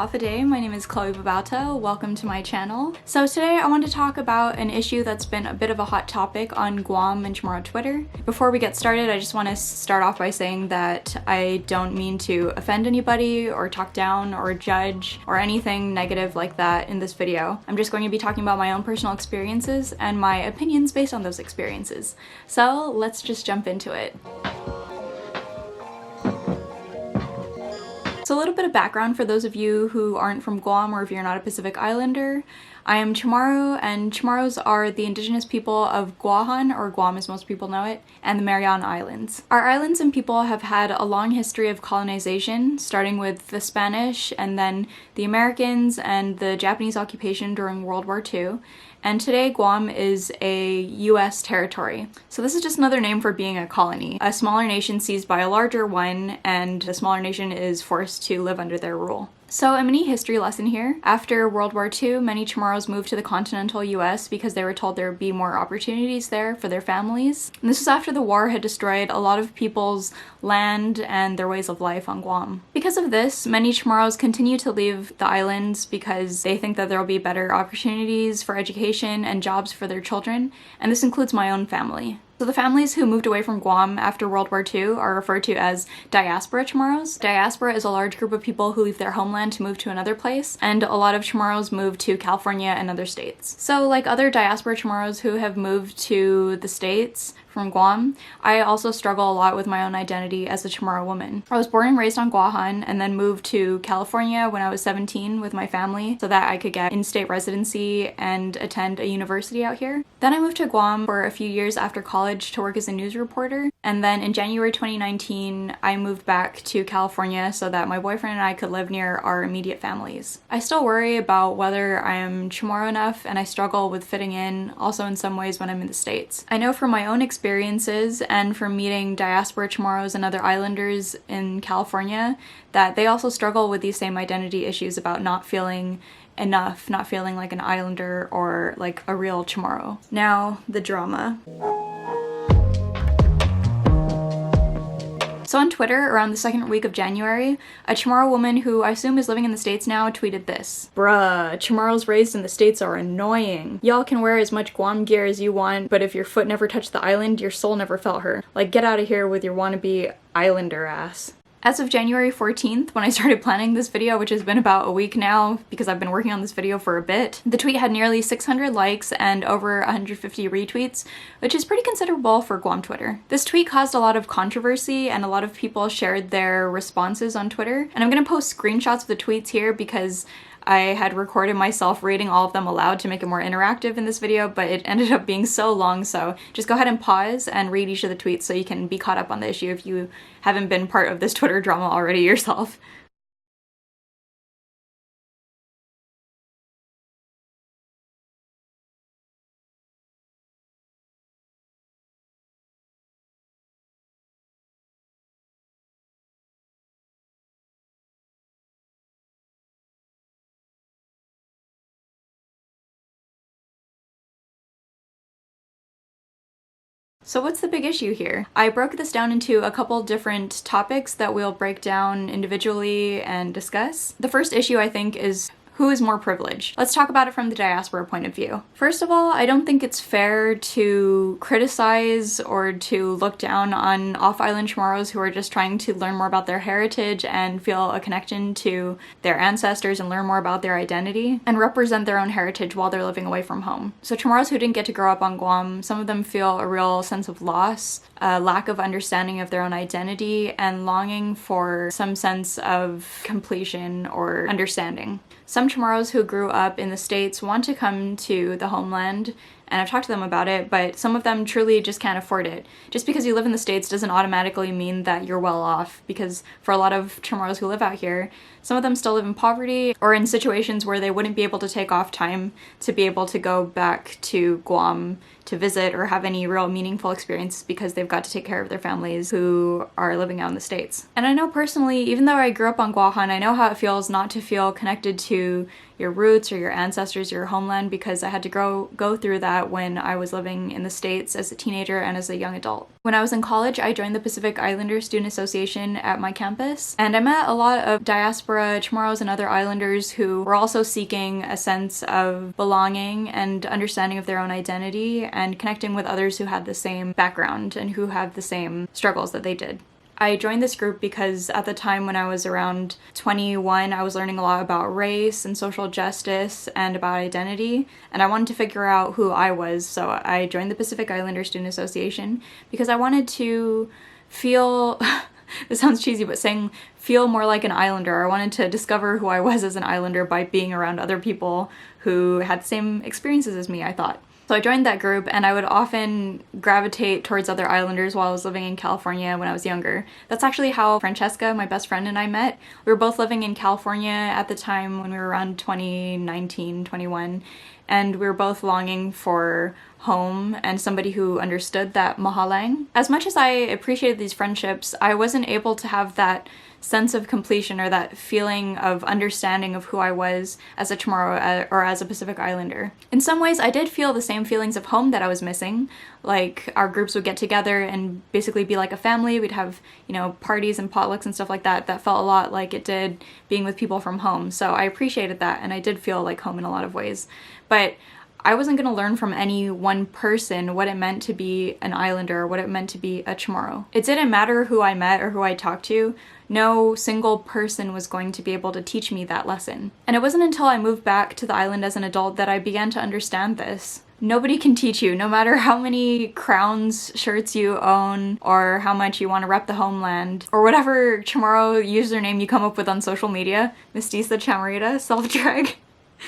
Alpha Day. My name is Chloe Babauta. Welcome to my channel. So today I want to talk about an issue that's been a bit of a hot topic on Guam and Chamorro Twitter. Before we get started, I just want to start off by saying that I don't mean to offend anybody or talk down or judge or anything negative like that in this video. I'm just going to be talking about my own personal experiences and my opinions based on those experiences. So let's just jump into it. So a little bit of background for those of you who aren't from Guam or if you're not a Pacific Islander. I am Chamoru, and Chamorros are the indigenous people of Guahan, or Guam as most people know it, and the Mariana Islands. Our islands and people have had a long history of colonization, starting with the Spanish and then the Americans and the Japanese occupation during World War II. And today Guam is a US territory. So this is just another name for being a colony. A smaller nation seized by a larger one, and a smaller nation is forced to live under their rule. So a mini history lesson here. After World War II, many Chamorros moved to the continental US because they were told there would be more opportunities there for their families. And this was after the war had destroyed a lot of people's land and their ways of life on Guam. Because of this, many Chamorros continue to leave the islands because they think that there will be better opportunities for education and jobs for their children, and this includes my own family. So the families who moved away from Guam after World War II are referred to as Diaspora Chamorros. Diaspora is a large group of people who leave their homeland to move to another place, and a lot of Chamorros move to California and other states. So like other Diaspora Chamorros who have moved to the States from Guam, I also struggle a lot with my own identity as a Chamorro woman. I was born and raised on Guahan and then moved to California when I was 17 with my family so that I could get in-state residency and attend a university out here. Then I moved to Guam for a few years after college to work as a news reporter, and then in January 2019 I moved back to California so that my boyfriend and I could live near our immediate families. I still worry about whether I am Chamorro enough, and I struggle with fitting in also in some ways when I'm in the States. I know from my own experiences and from meeting Diaspora Chamorros and other islanders in California that they also struggle with these same identity issues about not feeling enough, not feeling like an islander or like a real Chamorro. Now, the drama. So on Twitter, around the second week of January, a Chamorro woman who I assume is living in the States now tweeted this. Bruh, Chamorros raised in the States are annoying. Y'all can wear as much Guam gear as you want, but if your foot never touched the island, your soul never felt her. Like, get out of here with your wannabe islander ass. As of January 14th, when I started planning this video, which has been about a week now because I've been working on this video for a bit, the tweet had nearly 600 likes and over 150 retweets, which is pretty considerable for Guam Twitter. This tweet caused a lot of controversy and a lot of people shared their responses on Twitter, and I'm gonna post screenshots of the tweets here because I had recorded myself reading all of them aloud to make it more interactive in this video, but it ended up being so long, so just go ahead and pause and read each of the tweets so you can be caught up on the issue if you haven't been part of this Twitter drama already yourself. So what's the big issue here? I broke this down into a couple different topics that we'll break down individually and discuss. The first issue, I think, is who is more privileged? Let's talk about it from the diaspora point of view. First of all, I don't think it's fair to criticize or to look down on off-island Chamorros who are just trying to learn more about their heritage and feel a connection to their ancestors and learn more about their identity and represent their own heritage while they're living away from home. So Chamorros who didn't get to grow up on Guam, some of them feel a real sense of loss, a lack of understanding of their own identity, and longing for some sense of completion or understanding. Some Chamorros who grew up in the States want to come to the homeland, and I've talked to them about it, but some of them truly just can't afford it. Just because you live in the States doesn't automatically mean that you're well off, because for a lot of Chamorros who live out here, some of them still live in poverty or in situations where they wouldn't be able to take off time to be able to go back to Guam to visit or have any real meaningful experiences because they've got to take care of their families who are living out in the States. And I know personally, even though I grew up on Guahan, I know how it feels not to feel connected to your roots or your ancestors, your homeland, because I had to go through that when I was living in the States as a teenager and as a young adult. When I was in college, I joined the Pacific Islander Student Association at my campus, and I met a lot of Diaspora, Chamorus, and other Islanders who were also seeking a sense of belonging and understanding of their own identity and connecting with others who had the same background and who had the same struggles that they did. I joined this group because at the time when I was around 21, I was learning a lot about race and social justice and about identity, and I wanted to figure out who I was, so I joined the Pacific Islander Student Association because I wanted to feel, this sounds cheesy, but saying feel more like an Islander. I wanted to discover who I was as an Islander by being around other people who had the same experiences as me, I thought. So I joined that group, and I would often gravitate towards other Islanders while I was living in California when I was younger. That's actually how Francesca, my best friend, and I met. We were both living in California at the time when we were around 2019, 21, and we were both longing for home and somebody who understood that mahalang. As much as I appreciated these friendships, I wasn't able to have that sense of completion or that feeling of understanding of who I was as a Chamorro or as a Pacific Islander. In some ways, I did feel the same feelings of home that I was missing. Like, our groups would get together and basically be like a family. We'd have, parties and potlucks and stuff like that. That felt a lot like it did being with people from home. So I appreciated that, and I did feel like home in a lot of ways. But I wasn't going to learn from any one person what it meant to be an Islander or what it meant to be a Chamorro. It didn't matter who I met or who I talked to. No single person was going to be able to teach me that lesson. And it wasn't until I moved back to the island as an adult that I began to understand this. Nobody can teach you, no matter how many crowns shirts you own or how much you want to rep the homeland or whatever Chamorro username you come up with on social media, Mestiza Chamorita, self-drag.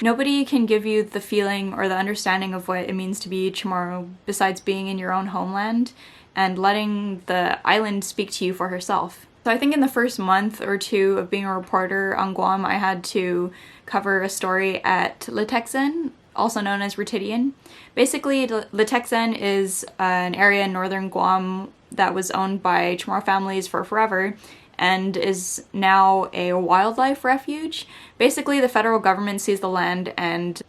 Nobody can give you the feeling or the understanding of what it means to be Chamorro besides being in your own homeland and letting the island speak to you for herself. So I think in the first month or two of being a reporter on Guam, I had to cover a story at Litexen, also known as Rutidian. Basically, Litexen is an area in northern Guam that was owned by Chamorro families for forever and is now a wildlife refuge. Basically, the federal government seized the land and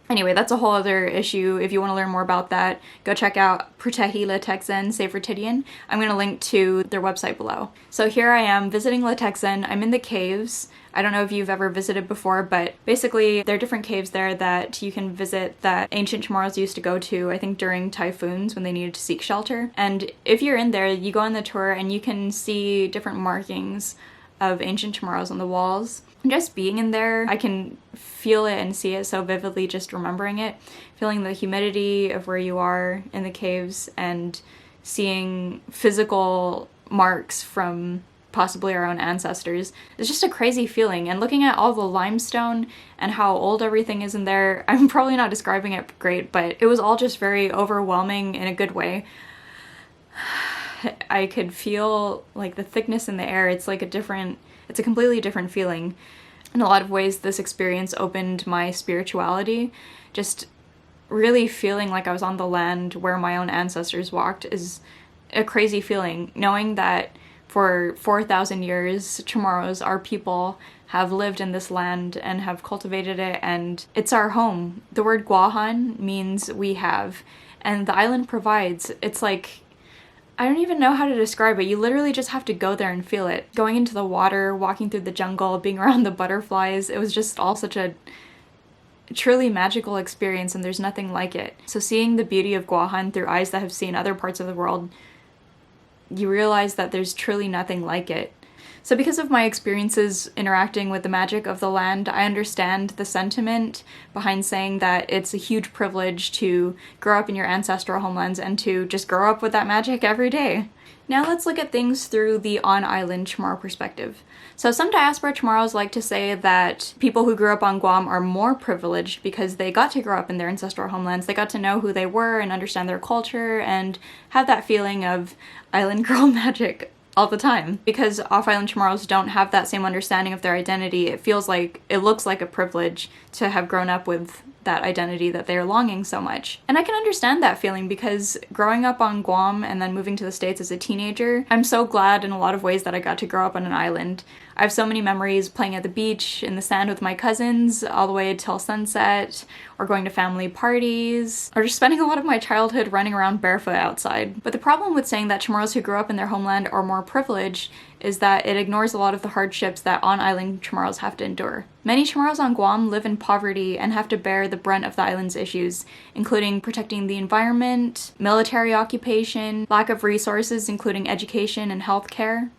anyway, that's a whole other issue. If you want to learn more about that, go check out Protehi Litexen Save Rutidian. I'm going to link to their website below. So here I am visiting Litexen. I'm in the caves. I don't know if you've ever visited before, but basically there are different caves there that you can visit that ancient Chamorros used to go to, I think during typhoons when they needed to seek shelter. And if you're in there, you go on the tour and you can see different markings of ancient Chamorros on the walls. And just being in there, I can feel it and see it so vividly just remembering it. Feeling the humidity of where you are in the caves and seeing physical marks from possibly our own ancestors. It's just a crazy feeling. And looking at all the limestone and how old everything is in there, I'm probably not describing it great, but it was all just very overwhelming in a good way. I could feel like the thickness in the air. It's a completely different feeling. In a lot of ways, this experience opened my spirituality. Just really feeling like I was on the land where my own ancestors walked is a crazy feeling. Knowing that for 4,000 years, Chamorros, our people, have lived in this land and have cultivated it, and it's our home. The word Guahan means we have, and the island provides. It's like, I don't even know how to describe it. You literally just have to go there and feel it. Going into the water, walking through the jungle, being around the butterflies, it was just all such a truly magical experience, and there's nothing like it. So seeing the beauty of Guahan through eyes that have seen other parts of the world, you realize that there's truly nothing like it. So because of my experiences interacting with the magic of the land, I understand the sentiment behind saying that it's a huge privilege to grow up in your ancestral homelands and to just grow up with that magic every day. Now let's look at things through the on-island Chamorro perspective. So some diaspora Chamorros like to say that people who grew up on Guam are more privileged because they got to grow up in their ancestral homelands. They got to know who they were and understand their culture and have that feeling of island girl magic all the time. Because off-island Chamorros don't have that same understanding of their identity, it looks like a privilege to have grown up with that identity that they're longing so much. And I can understand that feeling because growing up on Guam and then moving to the States as a teenager, I'm so glad in a lot of ways that I got to grow up on an island. I have so many memories playing at the beach, in the sand with my cousins, all the way till sunset, or going to family parties, or just spending a lot of my childhood running around barefoot outside. But the problem with saying that Chamorros who grew up in their homeland are more privileged is that it ignores a lot of the hardships that on-island Chamorros have to endure. Many Chamorros on Guam live in poverty and have to bear the brunt of the island's issues, including protecting the environment, military occupation, lack of resources including education and healthcare,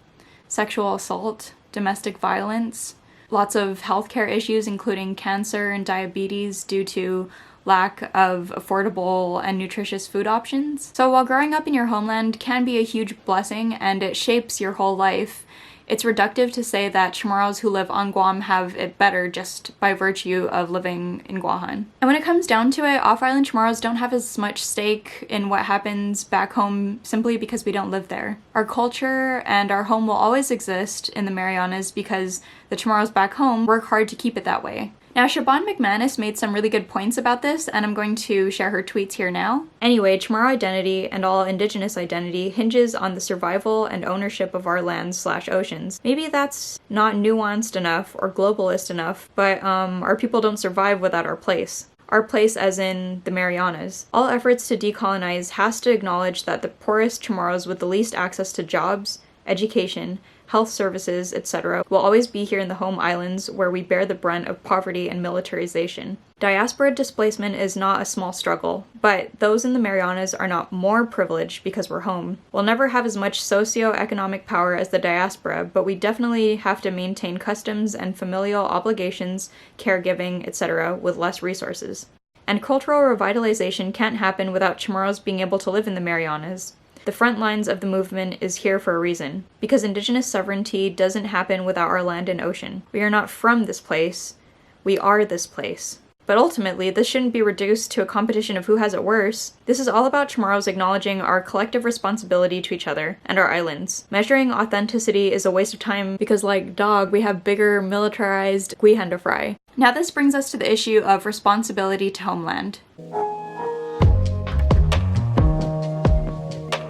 sexual assault, domestic violence, lots of healthcare issues including cancer and diabetes due to lack of affordable and nutritious food options. So while growing up in your homeland can be a huge blessing and it shapes your whole life, it's reductive to say that Chamorros who live on Guam have it better just by virtue of living in Guahan. And when it comes down to it, off-island Chamorros don't have as much stake in what happens back home simply because we don't live there. Our culture and our home will always exist in the Marianas because the Chamorros back home work hard to keep it that way. Now, Siobhan McManus made some really good points about this, and I'm going to share her tweets here now. Anyway, Chamorro identity and all indigenous identity hinges on the survival and ownership of our lands/oceans. Maybe that's not nuanced enough or globalist enough, but our people don't survive without our place. Our place as in the Marianas. All efforts to decolonize has to acknowledge that the poorest Chamorros with the least access to jobs, education, health services, etc. will always be here in the home islands where we bear the brunt of poverty and militarization. Diaspora displacement is not a small struggle, but those in the Marianas are not more privileged because we're home. We'll never have as much socio-economic power as the diaspora, but we definitely have to maintain customs and familial obligations, caregiving, etc. with less resources. And cultural revitalization can't happen without Chamorros being able to live in the Marianas. The front lines of the movement is here for a reason, because indigenous sovereignty doesn't happen without our land and ocean. We are not from this place, we are this place. But ultimately, this shouldn't be reduced to a competition of who has it worse. This is all about Chamorros acknowledging our collective responsibility to each other and our islands. Measuring authenticity is a waste of time because, like dog, we have bigger militarized guihan to fry. Now this brings us to the issue of responsibility to homeland.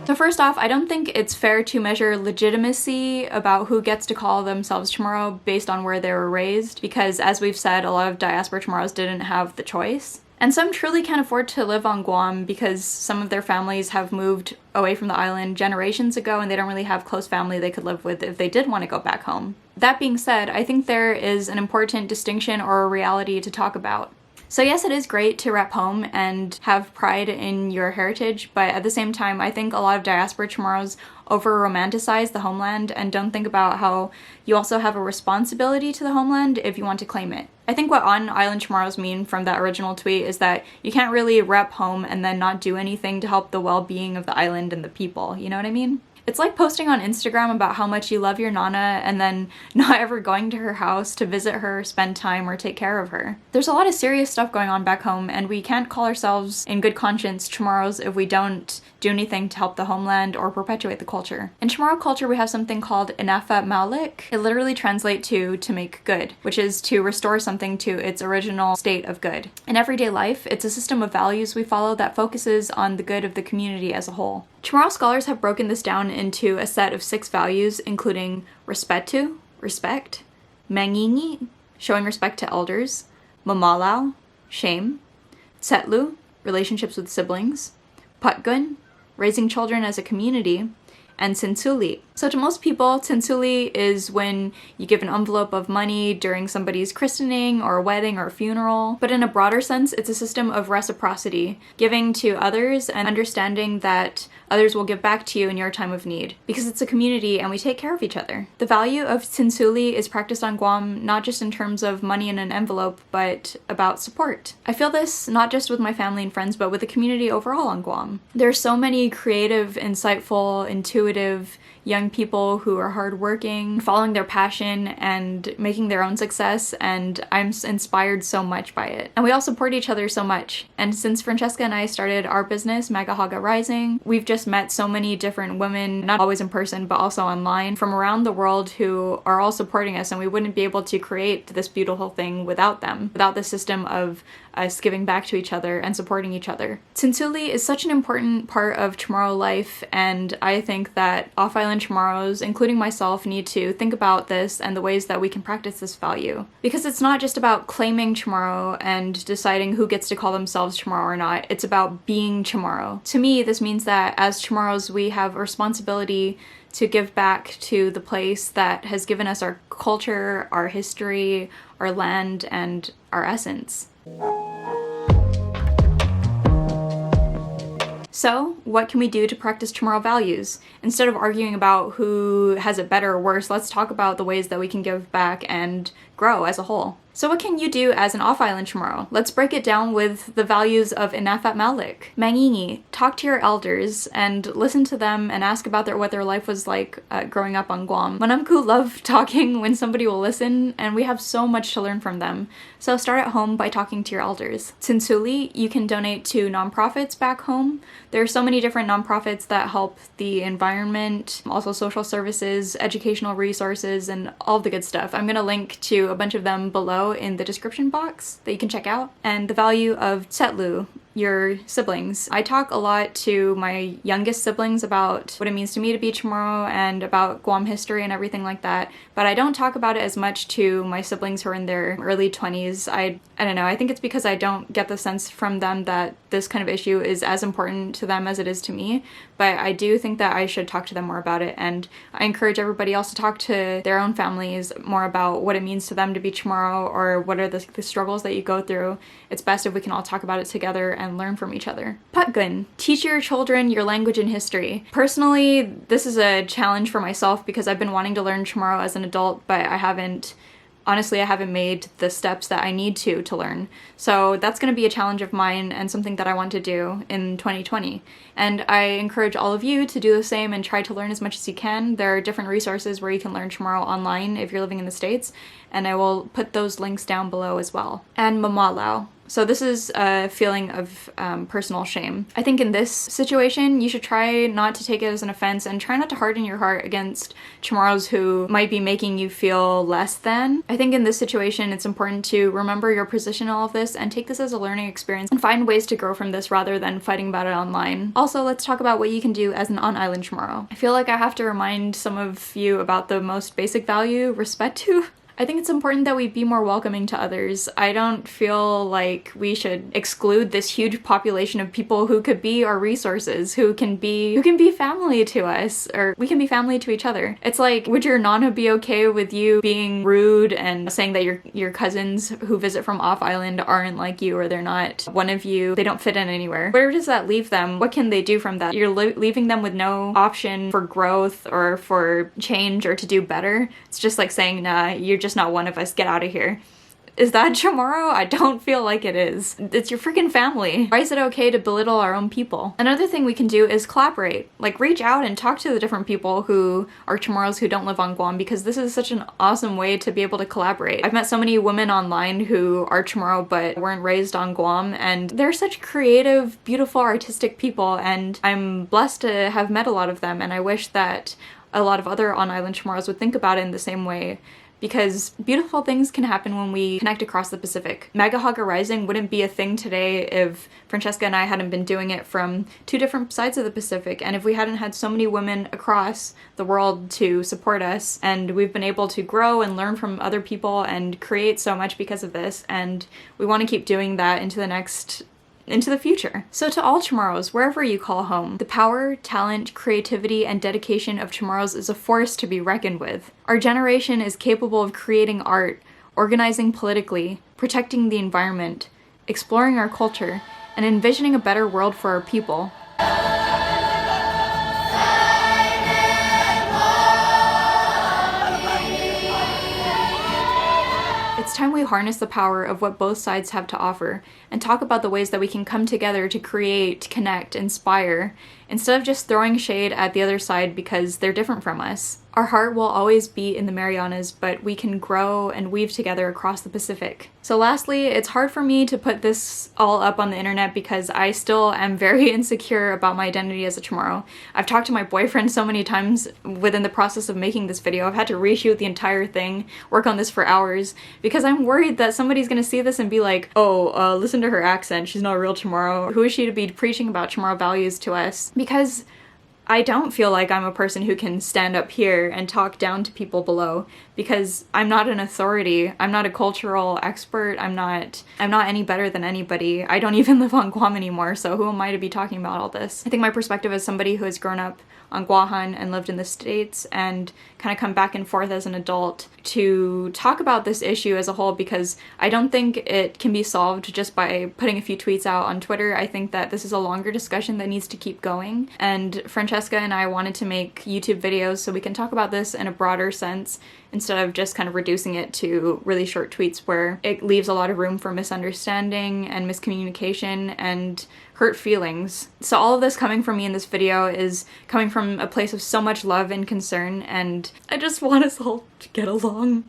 So first off, I don't think it's fair to measure legitimacy about who gets to call themselves Chamorro based on where they were raised, because as we've said, a lot of diaspora Chamorros didn't have the choice. And some truly can't afford to live on Guam because some of their families have moved away from the island generations ago and they don't really have close family they could live with if they did want to go back home. That being said, I think there is an important distinction or a reality to talk about. So yes, it is great to rep home and have pride in your heritage, but at the same time, I think a lot of diaspora Chamorros over-romanticize the homeland and don't think about how you also have a responsibility to the homeland if you want to claim it. I think what on-island Chamorros mean from that original tweet is that you can't really rep home and then not do anything to help the well-being of the island and the people, you know what I mean? It's like posting on Instagram about how much you love your Nana and then not ever going to her house to visit her, spend time, or take care of her. There's a lot of serious stuff going on back home, and we can't call ourselves in good conscience Chamorros if we don't do anything to help the homeland or perpetuate the culture. In Chamorro culture, we have something called Inafa Maulik. It literally translates to make good, which is to restore something to its original state of good. In everyday life, it's a system of values we follow that focuses on the good of the community as a whole. Chamorro scholars have broken this down into a set of 6 values, including respetu, respect, mangingi, showing respect to elders, mamalau, shame, tsetlu, relationships with siblings, patgun, raising children as a community, and tsinsuli. So to most people, tsinsuli is when you give an envelope of money during somebody's christening or wedding or funeral. But in a broader sense, it's a system of reciprocity, giving to others and understanding that others will give back to you in your time of need, because it's a community and we take care of each other. The value of tsinsuli is practiced on Guam not just in terms of money in an envelope, but about support. I feel this not just with my family and friends, but with the community overall on Guam. There are so many creative, insightful, intuitive young people who are hardworking, following their passion and making their own success, and I'm inspired so much by it. And we all support each other so much. And since Francesca and I started our business, Maga'håga Rising, we've just just met so many different women, not always in person, but also online, from around the world who are all supporting us, and we wouldn't be able to create this beautiful thing without them, without the system of us giving back to each other and supporting each other. Tsinsuli is such an important part of Chamorro life, and I think that off-island Chamorros, including myself, need to think about this and the ways that we can practice this value. Because it's not just about claiming Chamorro and deciding who gets to call themselves Chamorro or not, it's about being Chamorro. To me, this means that as Chamorros, we have a responsibility to give back to the place that has given us our culture, our history, our land, and our essence. So, what can we do to practice Chamorro values? Instead of arguing about who has it better or worse, let's talk about the ways that we can give back and grow as a whole. So what can you do as an off-island Chamorro? Let's break it down with the values of Inafat Malik. Mangingi, talk to your elders and listen to them and ask about what their life was like growing up on Guam. Manamku love talking when somebody will listen, and we have so much to learn from them. So start at home by talking to your elders. Tsinsuli, you can donate to nonprofits back home. There are so many different nonprofits that help the environment, also social services, educational resources, and all the good stuff. I'm gonna link to a bunch of them below in the description box that you can check out. And the value of Tsetlu, your siblings. I talk a lot to my youngest siblings about what it means to me to be Chamorro and about Guam history and everything like that, but I don't talk about it as much to my siblings who are in their early 20s. I don't know, I think it's because I don't get the sense from them that this kind of issue is as important to them as it is to me, but I do think that I should talk to them more about it, and I encourage everybody else to talk to their own families more about what it means to them to be Chamorro, or what are the struggles that you go through. It's best if we can all talk about it together and learn from each other. Patgun, teach your children your language and history. Personally, this is a challenge for myself because I've been wanting to learn Chamorro as an adult, but I haven't made the steps that I need to learn. So that's going to be a challenge of mine and something that I want to do in 2020. And I encourage all of you to do the same and try to learn as much as you can. There are different resources where you can learn Chamorro online if you're living in the States, and I will put those links down below as well. And Mamalau. So this is a feeling of personal shame. I think in this situation, you should try not to take it as an offense and try not to harden your heart against Chamorros who might be making you feel less than. I think in this situation, it's important to remember your position in all of this and take this as a learning experience and find ways to grow from this rather than fighting about it online. Also, let's talk about what you can do as an on-island Chamorro. I feel like I have to remind some of you about the most basic value, respect. I think it's important that we be more welcoming to others. I don't feel like we should exclude this huge population of people who could be our resources, who can be family to us, or we can be family to each other. It's like, would your nana be okay with you being rude and saying that your cousins who visit from off-island aren't like you, or they're not one of you, they don't fit in anywhere? Where does that leave them? What can they do from that? You're leaving them with no option for growth or for change or to do better. It's just like saying, nah, you're just not one of us, get out of here. Is that Chamorro? I don't feel like it is. It's your freaking family. Why is it okay to belittle our own people? Another thing we can do is collaborate. Like, reach out and talk to the different people who are Chamorros who don't live on Guam, because this is such an awesome way to be able to collaborate. I've met so many women online who are Chamorro but weren't raised on Guam, and they're such creative, beautiful, artistic people, and I'm blessed to have met a lot of them, and I wish that a lot of other on-island Chamorros would think about it in the same way, because beautiful things can happen when we connect across the Pacific. Maga'håga Rising wouldn't be a thing today if Francesca and I hadn't been doing it from two different sides of the Pacific, and if we hadn't had so many women across the world to support us, and we've been able to grow and learn from other people and create so much because of this, and we want to keep doing that into the future. So to all Chamorros, wherever you call home, the power, talent, creativity, and dedication of Chamorros is a force to be reckoned with. Our generation is capable of creating art, organizing politically, protecting the environment, exploring our culture, and envisioning a better world for our people. It's time we harness the power of what both sides have to offer and talk about the ways that we can come together to create, connect, inspire, instead of just throwing shade at the other side because they're different from us. Our heart will always be in the Marianas, but we can grow and weave together across the Pacific. So lastly, it's hard for me to put this all up on the internet because I still am very insecure about my identity as a Chamorro. I've talked to my boyfriend so many times within the process of making this video. I've had to reshoot the entire thing, work on this for hours, because I'm worried that somebody's gonna see this and be like, oh, listen to her accent, she's not a real Chamorro. Who is she to be preaching about Chamorro values to us? Because I don't feel like I'm a person who can stand up here and talk down to people below, because I'm not an authority. I'm not a cultural expert. I'm not any better than anybody. I don't even live on Guam anymore, so who am I to be talking about all this? I think my perspective as somebody who has grown up on Guam and lived in the States and kind of come back and forth as an adult to talk about this issue as a whole, because I don't think it can be solved just by putting a few tweets out on Twitter. I think that this is a longer discussion that needs to keep going, and Francesca and I wanted to make YouTube videos so we can talk about this in a broader sense instead of just kind of reducing it to really short tweets where it leaves a lot of room for misunderstanding and miscommunication and hurt feelings. So all of this coming from me in this video is coming from a place of so much love and concern, and I just want us all to get along.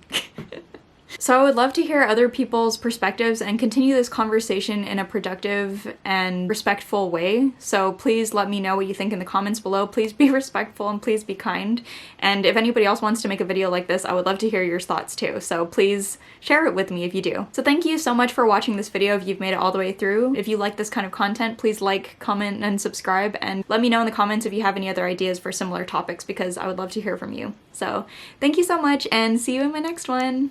So I would love to hear other people's perspectives and continue this conversation in a productive and respectful way. So please let me know what you think in the comments below. Please be respectful and please be kind. And if anybody else wants to make a video like this, I would love to hear your thoughts too. So please share it with me if you do. So thank you so much for watching this video if you've made it all the way through. If you like this kind of content, please like, comment, and subscribe. And let me know in the comments if you have any other ideas for similar topics, because I would love to hear from you. So thank you so much and see you in my next one.